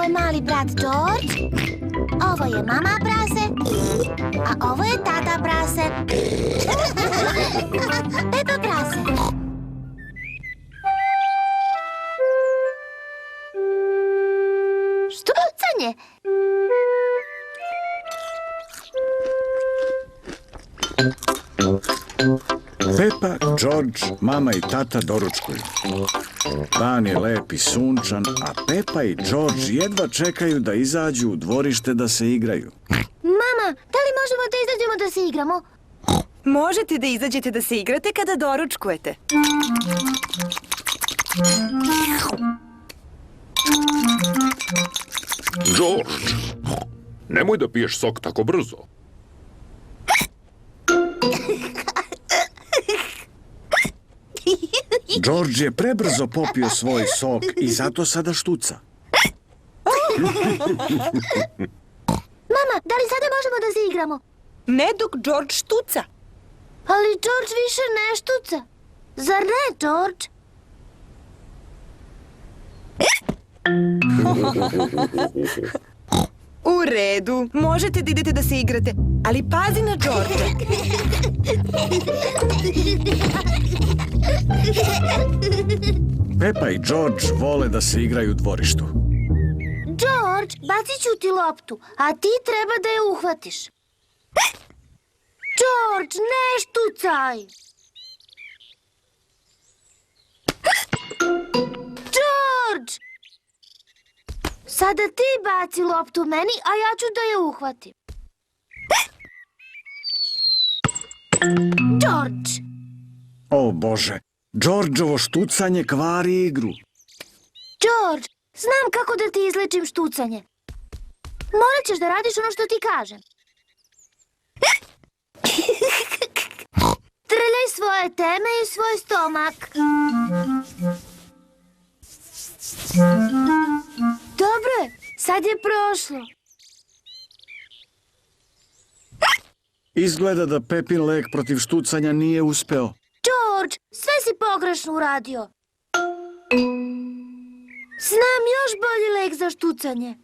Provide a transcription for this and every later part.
je mali brat George, ovo je mama prase, a ovo je tata prase. Pepa prase. Štucanje. Pepa, George, mama i tata doručkuju. Dan je lep i sunčan, a Pepa i George jedva čekaju da izađu u dvorište da se igraju. Mama, da li možemo da izađemo da se igramo? Možete da izađete da se igrate kada doručkujete. George, nemoj da piješ sok tako brzo. George je prebrzo popio svoj sok i zato sada štuca. Mama, da li sada možemo da se igramo? Ne dok George štuca. Ali George više ne štuca. Zar ne, George? U redu, možete da idete da se igrate, ali pazi na George. Pepa i George vole da se igraju u dvorištu. George, bacit ću ti loptu, a ti treba da je uhvatiš. George, ne štucaj! George! Sada ti baci loptu meni, a ja ću da je uhvatim. George! O Bože, Georgeovo štucanje kvari igru. George, znam kako da ti izlečim štucanje. Morat ćeš da radiš ono što ti kažem. Trljaj svoje teme i svoj stomak. Dobro je, sad je prošlo. Izgleda da Pepin lek protiv štucanja nije uspeo. George, sve si pogrešno uradio. Znam još bolji lek za štucanje.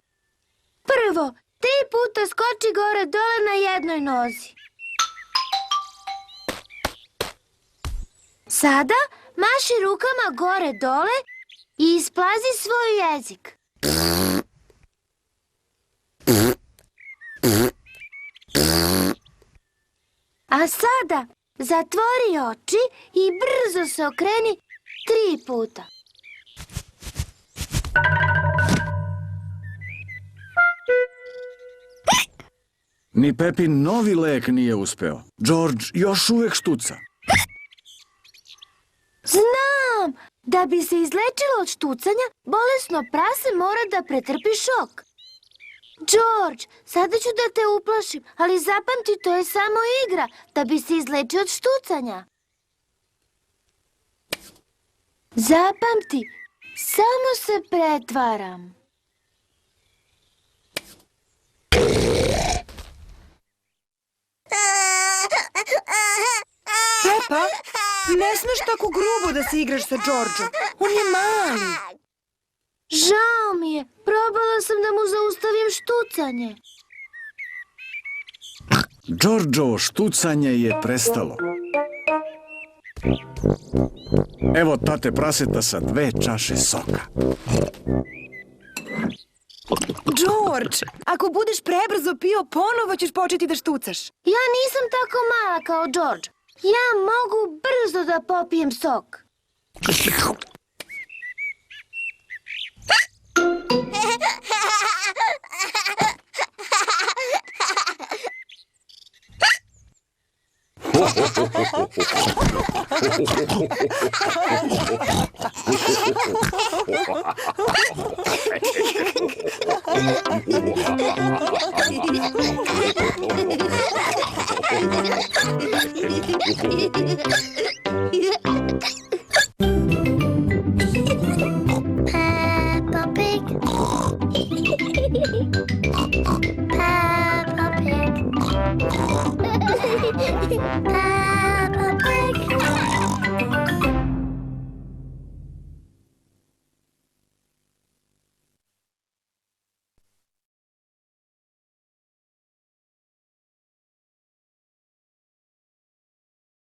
Prvo, 3 puta skoči gore dole na jednoj nozi. Sada maši rukama gore dole i isplazi svoj jezik. A sada zatvori oči i brzo se okreni 3 puta. Ni Pepin novi lek nije uspeo. George još uvek štuca. Znam! Da bi se izlečilo od štucanja, bolesno prase mora da pretrpi šok. George, sada ću da te uplašim, ali zapamti, to je samo igra, da bi se izlečio od štucanja. Zapamti, samo se pretvaram. Pepa, ne smeš tako grubo da se igraš sa Georgeom. On je mali. Žao mi je, probala sam da mu zaustavim štucanje. Georgeovo štucanje je prestalo. Evo tate praseta sa 2 čaše soka. George, ako budeš prebrzo pio, ponovo ćeš početi da štucaš. Ja nisam tako mala kao George. Ja mogu brzo da popijem sok.